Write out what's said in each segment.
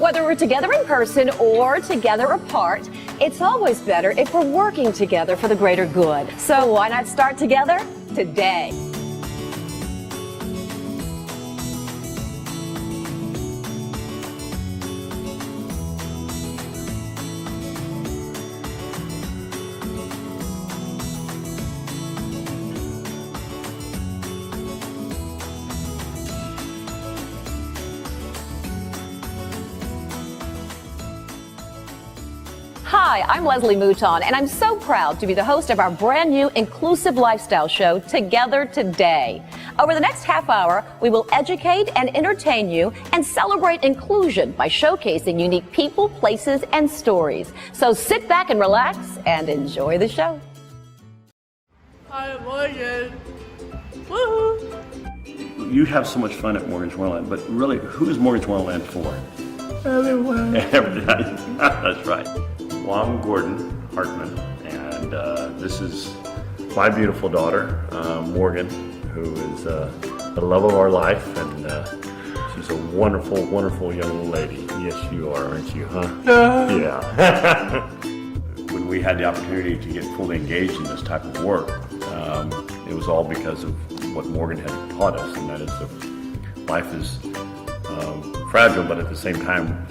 Whether we're together in person or together apart, it's always better if we're working together for the greater good. So why not start together today? Hi, I'm Leslie Mouton, and I'm so proud to be the host of our brand new inclusive lifestyle show, Together Today. Over the next half hour, we will educate and entertain you and celebrate inclusion by showcasing unique people, places, and stories. So sit back and relax and enjoy the show. Hi, Morgan. Woohoo! You have so much fun at Morgan's Wonderland, but really, who is Morgan's Wonderland for? Everyone. That's right. Well, I'm Gordon Hartman, and this is my beautiful daughter, Morgan, who is the love of our life, and she's a wonderful, wonderful young lady. Yes, you are, aren't you, huh? Yeah. When we had the opportunity to get fully engaged in this type of work, it was all because of what Morgan had taught us, and that is that life is fragile, but at the same time,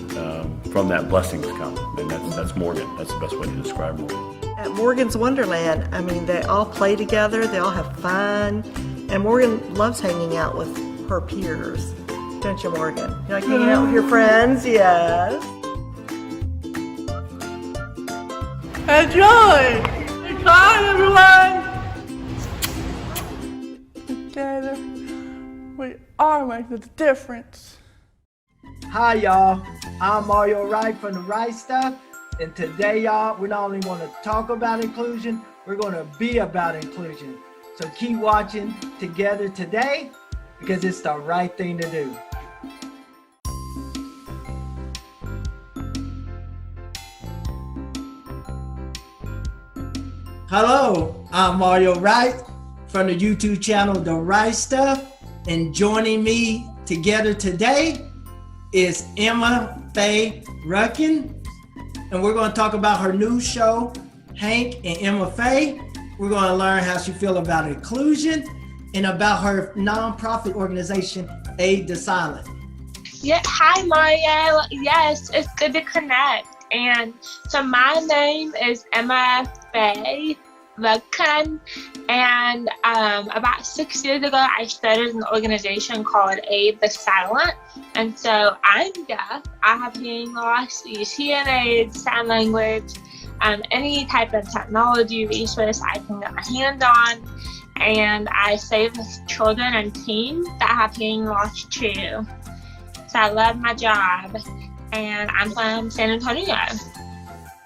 from that blessings come, and that's Morgan. That's the best way to describe Morgan. At Morgan's Wonderland, I mean, they all play together, they all have fun, and Morgan loves hanging out with her peers. Don't you, Morgan? You like hanging out with your friends? Yes. Enjoy! Hi, everyone! Together, we are making the difference. Hi y'all, I'm Mario Wright from The Right Stuff, and today y'all, we not only want to talk about inclusion, we're going to be about inclusion. So keep watching Together Today, because it's the right thing to do. Hello, I'm Mario Wright from the YouTube channel The Right Stuff, and joining me together today is Emma Faye Ruckin, and we're going to talk about her new show, Hank and Emma Faye. We're going to learn how she feels about inclusion and about her nonprofit organization, Aid the Silent. Yeah, hi Mario. Yes, it's good to connect. And so my name is Emma Faye Ruckin, and about 6 years ago, I started an organization called Aid the Silent. And so I'm deaf, I have hearing loss, use hearing aids, sign language, any type of technology resource I can get my hand on. And I save children and teens that have hearing loss too. So I love my job, and I'm from San Antonio.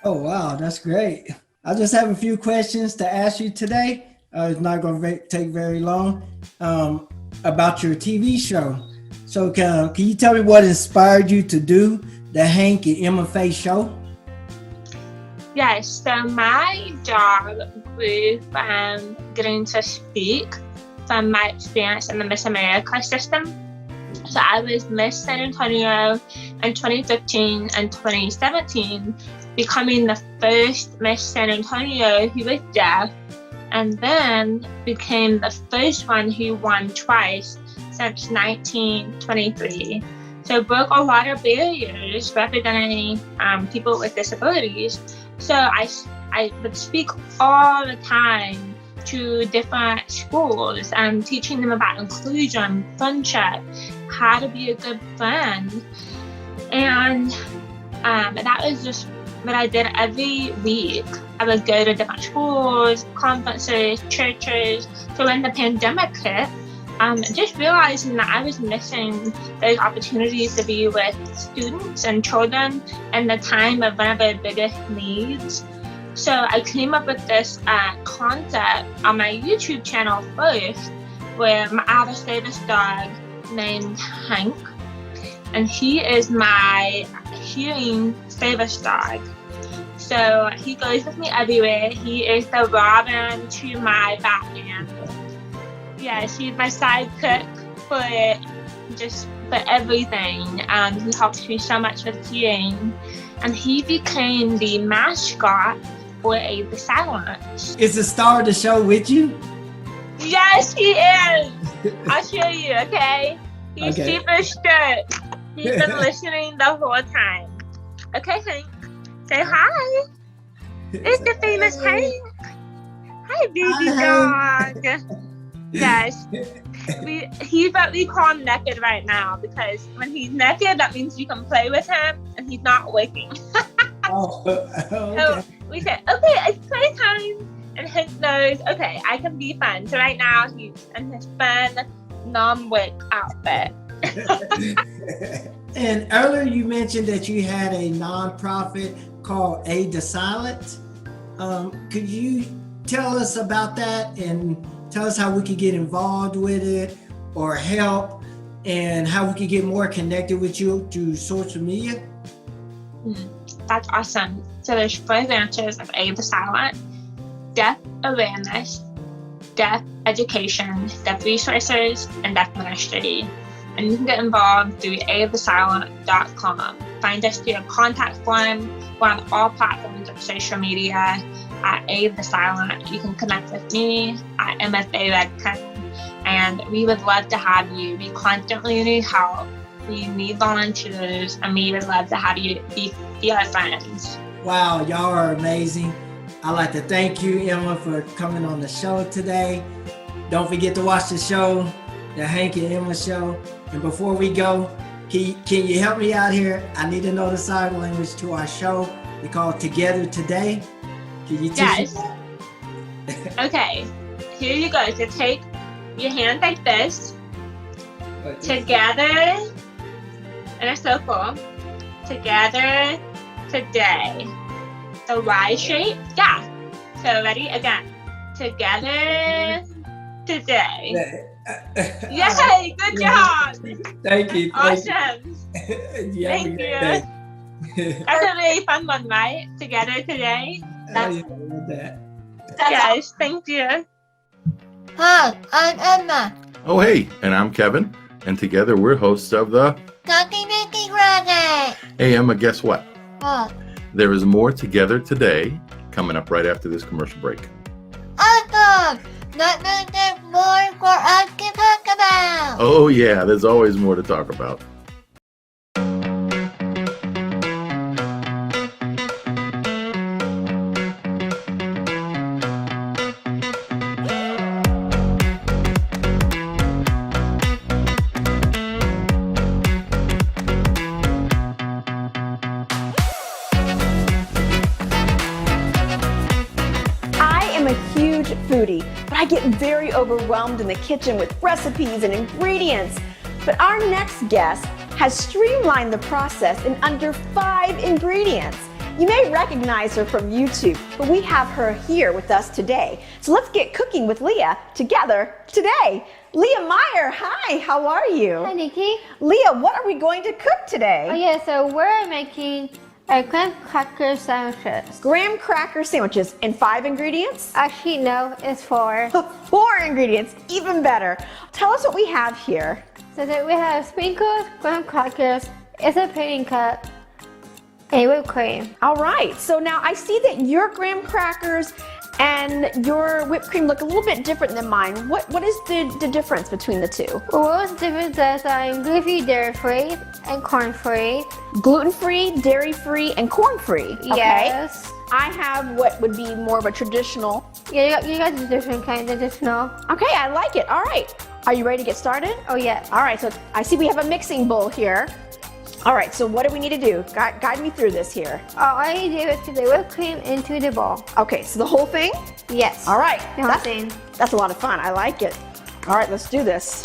Oh, wow, that's great. I just have a few questions to ask you today. It's not going to take very long, about your TV show. So can you tell me what inspired you to do the Hank and Emma Faye show? Yes, so my job grew from getting to speak from my experience in the Miss America system. So I was Miss San Antonio in 2015 and 2017, becoming the first Miss San Antonio who was deaf, and then became the first one who won twice since 1923. So broke a lot of barriers representing people with disabilities. So I would speak all the time to different schools and teaching them about inclusion, friendship, how to be a good friend. And that was just what I did every week. I would go to different schools, conferences, churches. So when the pandemic hit, just realizing that I was missing those opportunities to be with students and children in the time of one of their biggest needs. So I came up with this concept on my YouTube channel first, where I have a service dog named Hank, and he is my hearing service dog. So he goes with me everywhere. He is the Robin to my Batman. Yes, he's my sidekick for just for everything. He helped me so much with teaching. And he became the mascot for Abe the Silent. Is the star of the show with you? Yes, he is. I'll show you, okay? He's Okay. super strict. He's been listening the whole time. Okay, Hank. Say hi. It's the famous Hank. Hi, baby Hi, dog. Yes. We call him naked right now because when he's naked, that means you can play with him and he's not licking. Oh, So okay. we said, okay, it's playtime. And Hank knows, okay, I can be fun. So right now he's in his fun non-wick outfit. And earlier you mentioned that you had a nonprofit called Aid the Silent. Could you tell us about that and tell us how we could get involved with it or help and how we could get more connected with you through social media? That's awesome. So there's 4 branches of Aid the Silent: deaf awareness, deaf education, deaf resources, and deaf ministry. And you can get involved through aidthesilent.com. Find us through a contact form. We're on all platforms of social media at Aid the Silent. You can connect with me at MFA Redken, and we would love to have you. We constantly need help. We need volunteers, and we would love to have you be our friends. Wow, y'all are amazing. I'd like to thank you, Emma, for coming on the show today. Don't forget to watch the show, the Hank and Emma show. And before we go, can you help me out here? I need to know the sign language to our show. We call it Together Today. Can you teach Yes. me that? Okay, here you go. So take your hand like this, together in a circle, together today. The Y shape, yeah. So ready again. Together today. Yay, good job. Thank you. Awesome. Yeah, Thank you. That's a really fun one, right? Together today. That's, yes, thank you. Hi, I'm Emma. Oh, hey, and I'm Kevin, and together we're hosts of the. Talking Mickey Project. Hey, Emma, guess what? Oh, There is more Together Today coming up right after this commercial break. awesome! That means there's more for us to talk about. Oh, yeah, there's always more to talk about. I am a huge foodie, but I get very overwhelmed in the kitchen with recipes and ingredients. But our next guest has streamlined the process in under 5 ingredients. You may recognize her from YouTube, but we have her here with us today. So let's get cooking with Leah together today. Leah Meyer, hi, how are you? Hi, Nikki. Leah, what are we going to cook today? Oh yeah, so we're making graham cracker sandwiches. Graham cracker sandwiches in 5 ingredients? Actually, no, it's 4. 4 ingredients, even better. Tell us what we have here. So that we have sprinkles, graham crackers, it's a pudding cup, and whipped cream. All right, so now I see that your graham crackers and your whipped cream look a little bit different than mine. What is the difference between the two? Well, what's the difference is I'm gluten-free, dairy-free, and corn-free. Gluten-free, dairy-free, and corn-free. Okay. Yes. I have what would be more of a traditional. Yeah, you got the different kind of traditional. Okay, I like it. All right. Are you ready to get started? Oh yeah. All right, so I see we have a mixing bowl here. All right, so what do we need to do? Guide me through this here. All you do is put the whipped cream into the bowl. Okay, so the whole thing? Yes. All right. The whole thing. That's a lot of fun. I like it. All right, let's do this.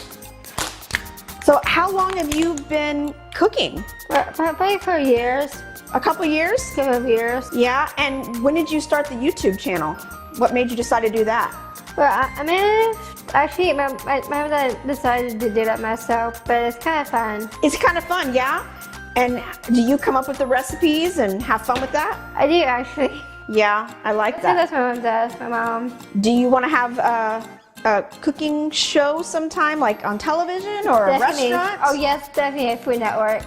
So how long have you been cooking? Probably for years, A couple years? couple of years. Yeah, and when did you start the YouTube channel? What made you decide to do that? Well, I mean, actually, my mother decided to do that myself, but it's kind of fun. It's kind of fun, yeah? And do you come up with the recipes and have fun with that? I do actually. Yeah, I like So that. that's what my mom does, my mom. Do you want to have a cooking show sometime, like on television or a Definitely. restaurant? Oh yes, definitely Food Network.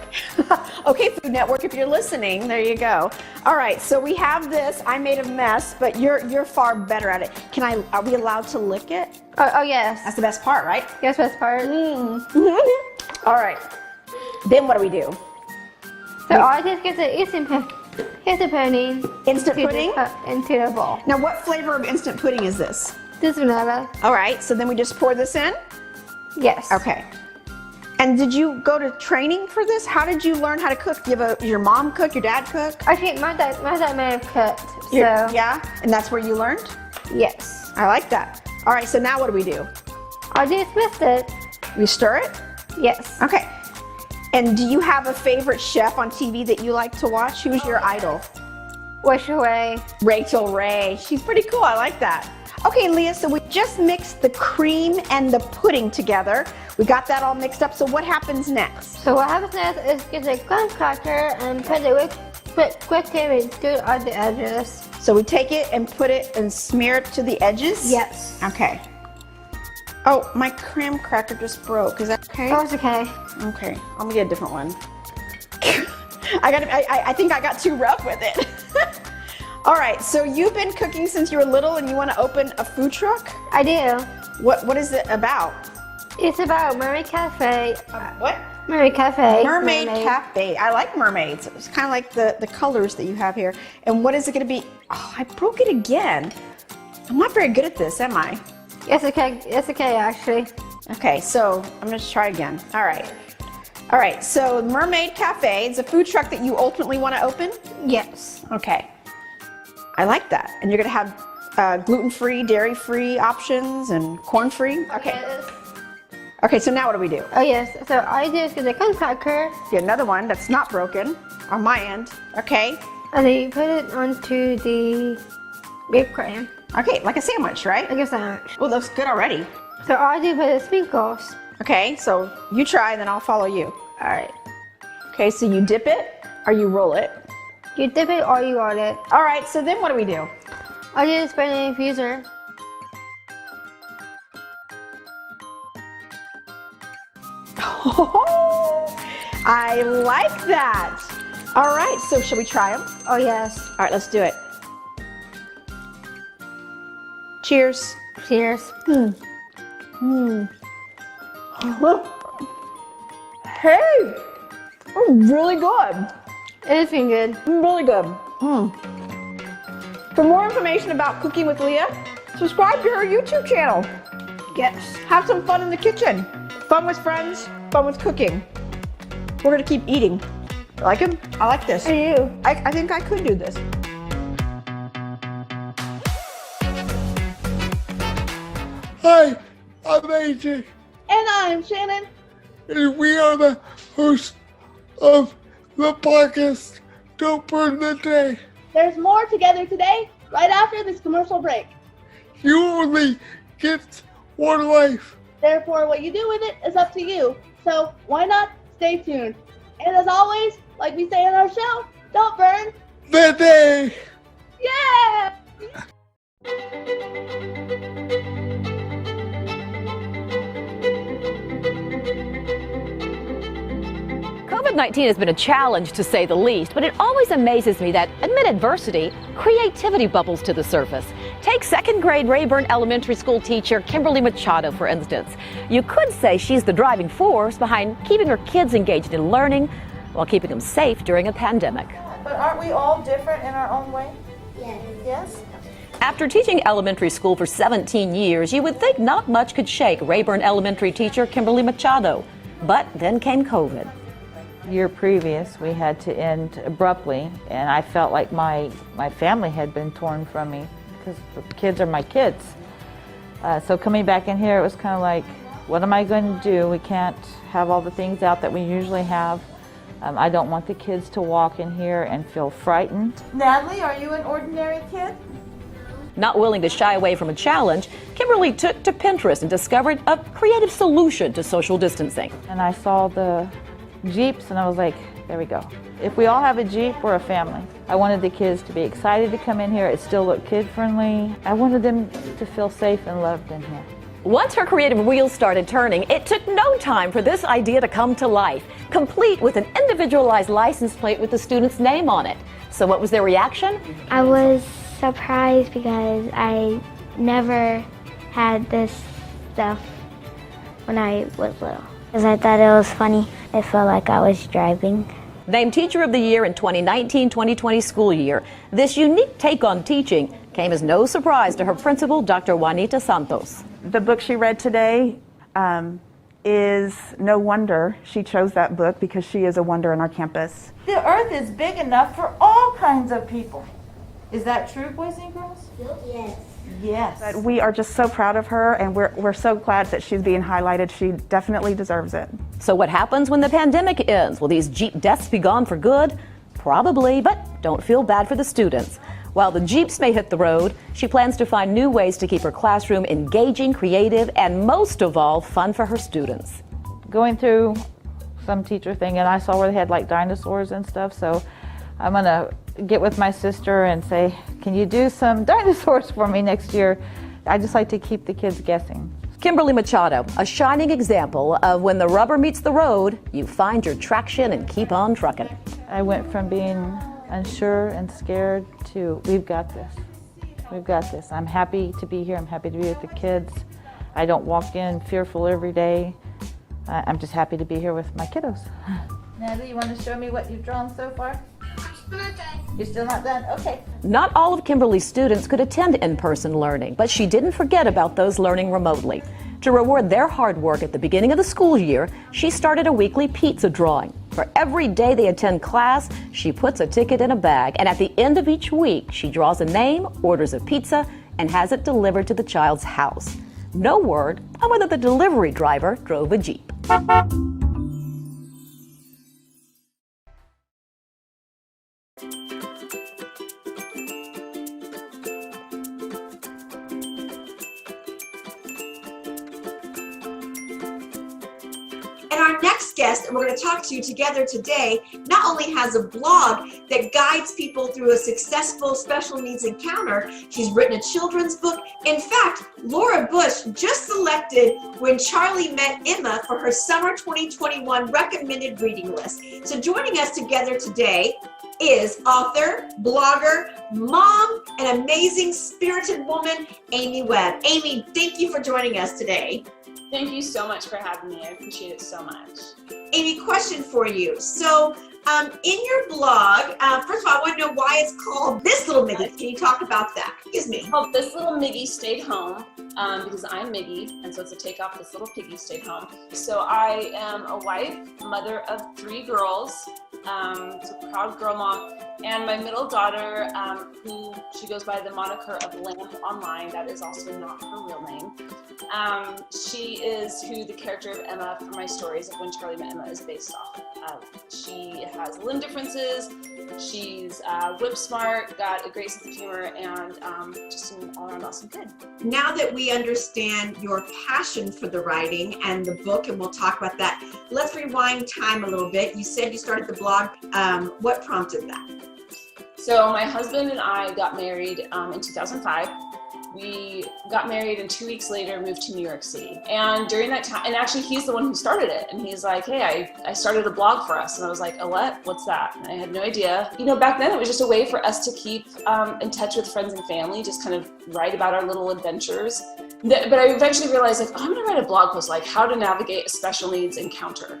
Okay, Food Network, if you're listening, there you go. All right, so we have this. I made a mess, but you're far better at it. Are we allowed to lick it? Oh yes. That's the best part, right? Yes, best part. All right. Then what do we do? So I just get the instant pudding. Instant pudding? Into the bowl. Now, what flavor of instant pudding is this? This vanilla. All right, so then we just pour this in? Yes. Okay. And did you go to training for this? How did you learn how to cook? Your mom cook, your dad cook? I think my dad may have cooked. So Yeah, and that's where you learned? yes. I like that. All right, so now what do we do? I just mixed it. We stir it? Yes. Okay. And do you have a favorite chef on TV that you like to watch? Who's your idol? Rachel Ray. Rachel Ray. She's pretty cool. I like that. Okay, Leah, so we just mixed the cream and the pudding together. We got that all mixed up. So what happens next? So what happens next is get a graham cracker and put the whipped cream good on the edges. So we take it and put it and smear it to the edges? Yes. Okay. Oh, my graham cracker just broke. Is that okay? Oh, it's okay. Okay, I'm gonna get a different one. I think I got too rough with it. All right, so you've been cooking since you were little and you want to open a food truck? I do. What is it about? It's about Mermaid Cafe. What? Mermaid Cafe. Mermaid Cafe. I like mermaids. It's kind of like the colors that you have here. And what is it going to be? Oh, I broke it again. I'm not very good at this, am I? It's okay. It's okay, actually. Okay, so I'm going to try again. All right. All right, so Mermaid Cafe is a food truck that you ultimately want to open? Yes. Okay. I like that. And you're going to have gluten-free, dairy-free options and corn-free? Okay. Yes. Okay, so now what do we do? Oh, yes. So I just get a graham cracker. Get another one that's not broken on my end. Okay. And then you put it onto the whipped cream. Okay, like a sandwich, right? Like a sandwich. Well, looks good already. So I do put the sprinkles. Okay, so you try, then I'll follow you. All right. Okay, so you dip it or you roll it. You dip it or you roll it. All right, so then what do we do? I just put it in the infuser. I like that. All right, so shall we try them? Oh, yes. All right, let's do it. Cheers. Cheers. Hey, really good. It's been good. Really good. For more information about Cooking with Leah, subscribe to her YouTube channel. Yes. Have some fun in the kitchen. Fun with friends, fun with cooking. We're gonna keep eating. Like him? I like this. I do. I think I could do this. Hi, I'm AJ, And I'm Shannon. and we are the hosts of the podcast Don't Burn the Day. There's more together today, right after this commercial break. You only get one life. Therefore, what you do with it is up to you. So why not stay tuned? And as always, like we say in our show, don't burn. The day. Yeah! COVID-19 has been a challenge to say the least, but it always amazes me that amid adversity, creativity bubbles to the surface. Take second grade Rayburn Elementary School teacher Kimberly Machado, for instance. You could say she's the driving force behind keeping her kids engaged in learning while keeping them safe during a pandemic. But aren't we all different in our own way? Yes. After teaching elementary school for 17 years, you would think not much could shake Rayburn Elementary teacher Kimberly Machado. But then came COVID. Year previous, we had to end abruptly, and I felt like my family had been torn from me because the kids are my kids. So coming back in here, it was kind of like, what am I going to do? We can't have all the things out that we usually have. I don't want the kids to walk in here and feel frightened. Natalie, are you an ordinary kid? Not willing to shy away from a challenge, Kimberly took to Pinterest and discovered a creative solution to social distancing. And I saw the Jeeps and I was like, there we go. If we all have a Jeep, we're a family. I wanted the kids to be excited to come in here. It still looked kid-friendly. I wanted them to feel safe and loved in here. Once her creative wheels started turning, it took no time for this idea to come to life, complete with an individualized license plate with the student's name on it. So what was their reaction? I was surprised because I never had this stuff when I was little. Because I thought it was funny. It felt like I was driving. Named Teacher of the Year in 2019-2020 school year, this unique take on teaching came as no surprise to her principal, Dr. Juanita Santos. The book she read today is no wonder she chose that book, because she is a wonder on our campus. The earth is big enough for all kinds of people. Is that true, boys and girls? Yes. Yes. But we are just so proud of her, and we're so glad that she's being highlighted. She definitely deserves it. So what happens when the pandemic ends? Will these Jeep deaths be gone for good? Probably, but don't feel bad for the students. While the Jeeps may hit the road, she plans to find new ways to keep her classroom engaging, creative, and most of all, fun for her students. Going through some teacher thing, and I saw where they had like dinosaurs and stuff, so I'm gonna get with my sister and say, can you do some dinosaurs for me next year? I just like to keep the kids guessing. Kimberly Machado, a shining example of when the rubber meets the road, you find your traction and keep on trucking. I went from being unsure and scared to, we've got this. We've got this. I'm happy to be here. I'm happy to be with the kids. I don't walk in fearful every day. I'm just happy to be here with my kiddos. Natalie, you want to show me what you've drawn so far? You're still not done? Okay. Not all of Kimberly's students could attend in-person learning, but she didn't forget about those learning remotely. To reward their hard work at the beginning of the school year, she started a weekly pizza drawing. For every day they attend class, she puts a ticket in a bag, and at the end of each week, she draws a name, orders a pizza, and has it delivered to the child's house. No word on whether the delivery driver drove a Jeep. And our next guest, and we're going to talk to you together today, not only has a blog that guides people through a successful special needs encounter, she's written a children's book. In fact, Laura Bush just selected When Charlie Met Emma for her summer 2021 recommended reading list. So joining us together today is author, blogger, mom, and amazing spirited woman, Amy Webb. Amy, thank you for joining us today. Thank you so much for having me. I appreciate it so much. Amy, question for you. So in your blog, first of all, I want to know why it's called This Little Miggy. Can you talk about that? Excuse me. Well, This Little Miggy Stayed Home because I'm Miggy, and so it's a takeoff. This Little Piggy Stayed Home. So I am a wife, mother of 3 girls, so proud girl mom, and my middle daughter, who she goes by the moniker of Lamp Online. That is also not her real name. She is who the character of Emma from my stories of When Charlie Met Emma is based off of. She has limb differences, she's whip smart, got a great sense of humor, and just an all-around awesome kid. Now that we understand your passion for the writing and the book, and we'll talk about that, let's rewind time a little bit. You said you started the blog. What prompted that? So my husband and I got married in 2005. We got married and 2 weeks later moved to New York City. And during that time, and actually he's the one who started it. And he's like, hey, I started a blog for us. And I was like, oh, what? What's that? And I had no idea. You know, back then it was just a way for us to keep in touch with friends and family, just kind of write about our little adventures. But I eventually realized, like, oh, I'm gonna write a blog post, like how to navigate a special needs encounter.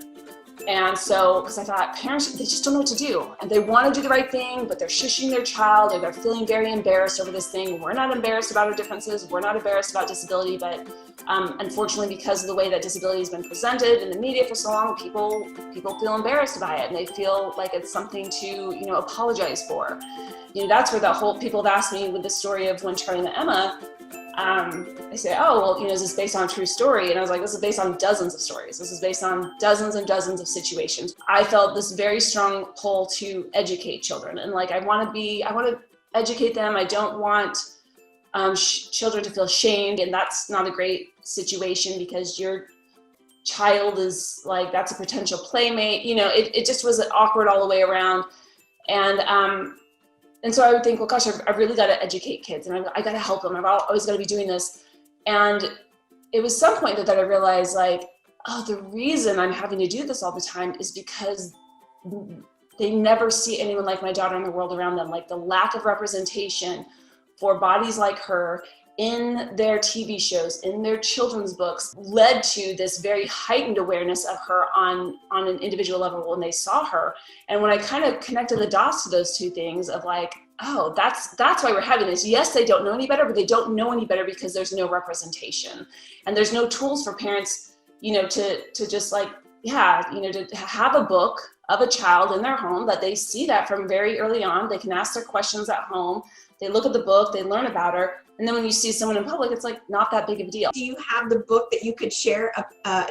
And so, because I thought parents, they just don't know what to do. And they want to do the right thing, but they're shushing their child, or they're feeling very embarrassed over this thing. We're not embarrassed about our differences. We're not embarrassed about disability, but unfortunately, because of the way that disability has been presented in the media for so long, people feel embarrassed by it, and they feel like it's something to, you know, apologize for. You know, that's where the whole, people have asked me with the story of When Charlie Met Emma, they say, oh, well, you know, is this based on a true story? And I was like, this is based on dozens of stories. This is based on dozens and dozens of situations. I felt this very strong pull to educate children. And like, I want to educate them. I don't want children to feel shamed. And that's not a great situation, because your child is like, that's a potential playmate. You know, it just was awkward all the way around. And so I would think, well, gosh, I've really got to educate kids, and I got to help them. I've always got to be doing this. And it was some point that I realized, like, oh, the reason I'm having to do this all the time is because they never see anyone like my daughter in the world around them. Like, the lack of representation for bodies like her in their TV shows, in their children's books, led to this very heightened awareness of her on an individual level when they saw her. And when I kind of connected the dots to those two things of like, oh, that's why we're having this. Yes, they don't know any better, but they don't know any better because there's no representation. And there's no tools for parents, to just like, to have a book of a child in their home that they see that from very early on. They can ask their questions at home. They look at the book, they learn about her. And then when you see someone in public, it's like not that big of a deal. Do you have the book that you could share,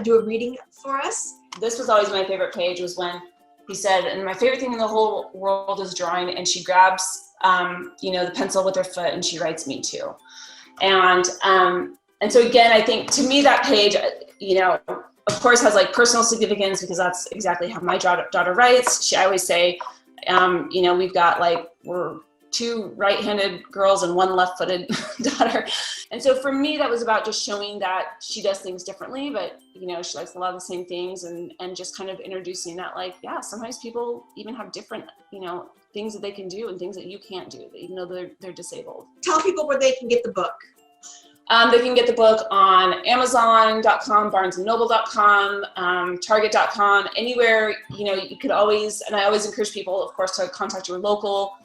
do a reading for us? This was always my favorite page, was when he said, and my favorite thing in the whole world is drawing, and she grabs, the pencil with her foot and she writes "me too." And so again, I think to me that page, of course has like personal significance because that's exactly how my daughter writes. I always say, we've got we're 2 right-handed girls and 1 left-footed daughter. And so for me, that was about just showing that she does things differently, but she likes a lot of the same things, and just kind of introducing that, sometimes people even have different, things that they can do and things that you can't do, even though they're disabled. Tell people where they can get the book. They can get the book on Amazon.com, BarnesandNoble.com, Target.com, anywhere. You could always, and I always encourage people, of course, to contact your local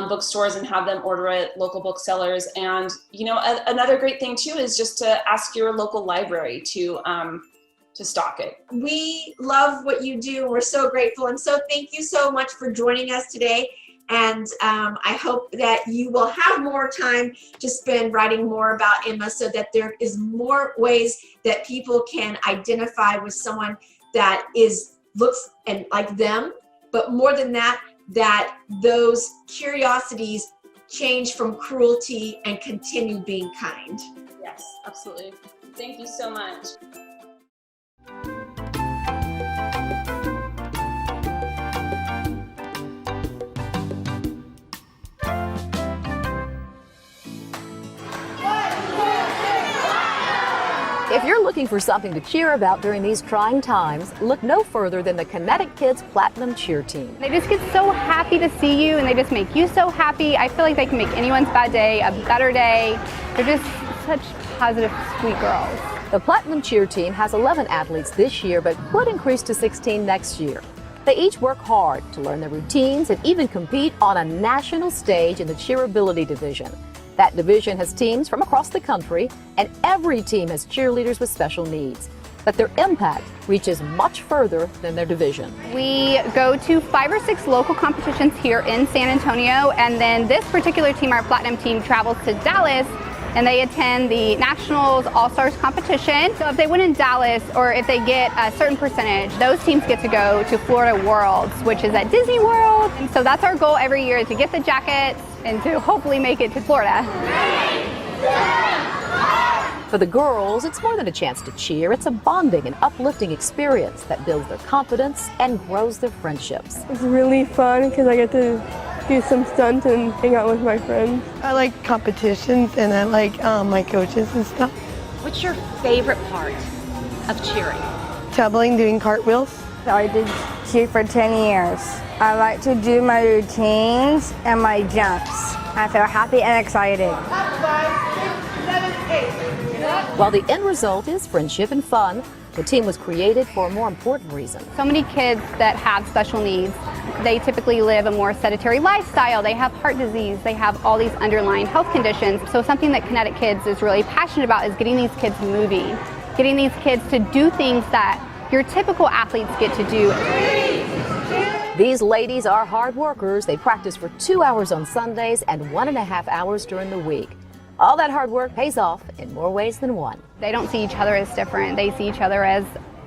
bookstores and have them order it, local booksellers. And another great thing too is just to ask your local library to stock it. We love what you do. We're so grateful, and so thank you so much for joining us today. And I hope that you will have more time to spend writing more about Emma, so that there is more ways that people can identify with someone that looks and like them, but more than that those curiosities change from cruelty and continue being kind. Yes, absolutely. Thank you so much. If you're looking for something to cheer about during these trying times, look no further than the Kinetic Kids Platinum Cheer Team. They just get so happy to see you, and they just make you so happy. I feel like they can make anyone's bad day a better day. They're just such positive, sweet girls. The Platinum Cheer Team has 11 athletes this year, but could increase to 16 next year. They each work hard to learn their routines and even compete on a national stage in the cheerability division. That division has teams from across the country, and every team has cheerleaders with special needs. But their impact reaches much further than their division. We go to 5 or 6 local competitions here in San Antonio, and then this particular team, our Platinum team, travels to Dallas, and they attend the Nationals All-Stars competition. So if they win in Dallas, or if they get a certain percentage, those teams get to go to Florida Worlds, which is at Disney World. And so that's our goal every year, to get the jackets and to hopefully make it to Florida. For the girls, it's more than a chance to cheer. It's a bonding and uplifting experience that builds their confidence and grows their friendships. It's really fun because I get to do some stunts and hang out with my friends. I like competitions, and I like my coaches and stuff. What's your favorite part of cheering? Tumbling, doing cartwheels. I did cheer for 10 years. I like to do my routines and my jumps. I feel happy and excited. 5, 6, 7, 8. While the end result is friendship and fun, the team was created for a more important reason. So many kids that have special needs, they typically live a more sedentary lifestyle. They have heart disease. They have all these underlying health conditions. So something that Kinetic Kids is really passionate about is getting these kids moving, getting these kids to do things that your typical athletes get to do. These ladies are hard workers. They practice for 2 hours on Sundays and 1.5 hours during the week. All that hard work pays off in more ways than one. They don't see each other as different. They see each other as,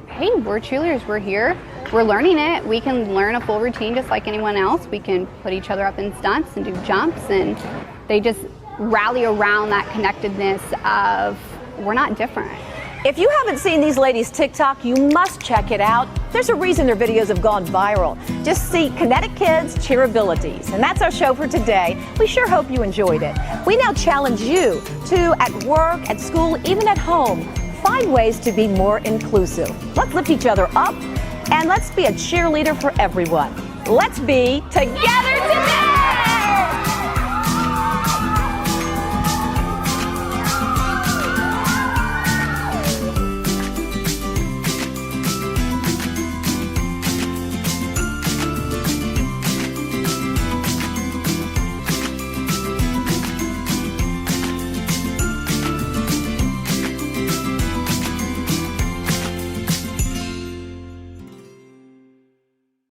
hey, we're cheerleaders, we're here, we're learning it. We can learn a full routine just like anyone else. We can put each other up in stunts and do jumps, and they just rally around that connectedness of we're not different. If you haven't seen these ladies' TikTok, you must check it out. There's a reason their videos have gone viral. Just see Kinetic Kids Cheerabilities. And that's our show for today. We sure hope you enjoyed it. We now challenge you to, at work, at school, even at home, find ways to be more inclusive. Let's lift each other up and let's be a cheerleader for everyone. Let's be together